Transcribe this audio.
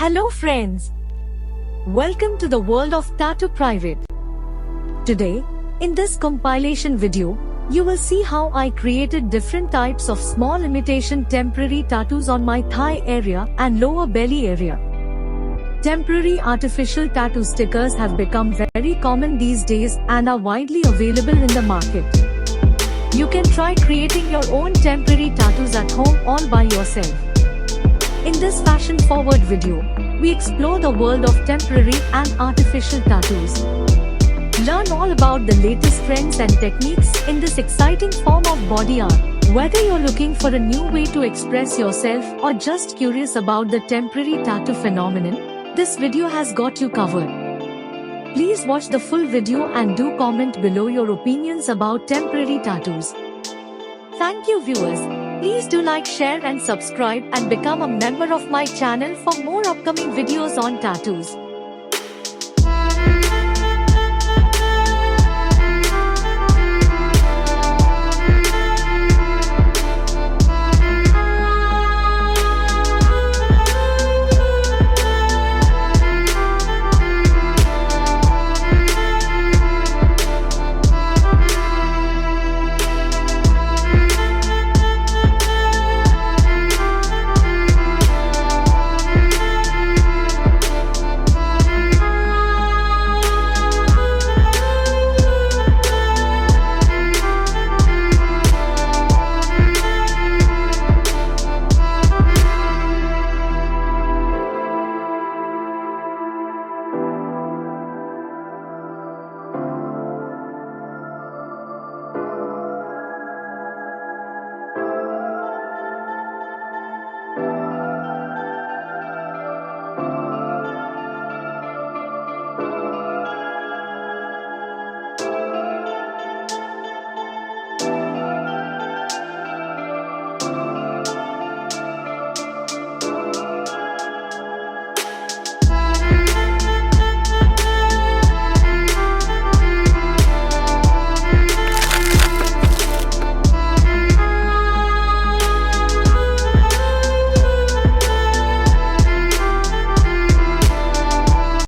Hello friends! Welcome to the world of Tattoo Private. Today, in this compilation video, you will see how I created different types of small imitation temporary tattoos on my thigh area and lower belly area. Temporary artificial tattoo stickers have become very common these days and are widely available in the market. You can try creating your own temporary tattoos at home all by yourself. In this fashion-forward video, we explore the world of temporary and artificial tattoos. Learn all about the latest trends and techniques in this exciting form of body art. Whether you're looking for a new way to express yourself or just curious about the temporary tattoo phenomenon, this video has got you covered. Please watch the full video and do comment below your opinions about temporary tattoos. Thank you viewers. Please do like, share and subscribe and become a member of my channel for more upcoming videos on tattoos.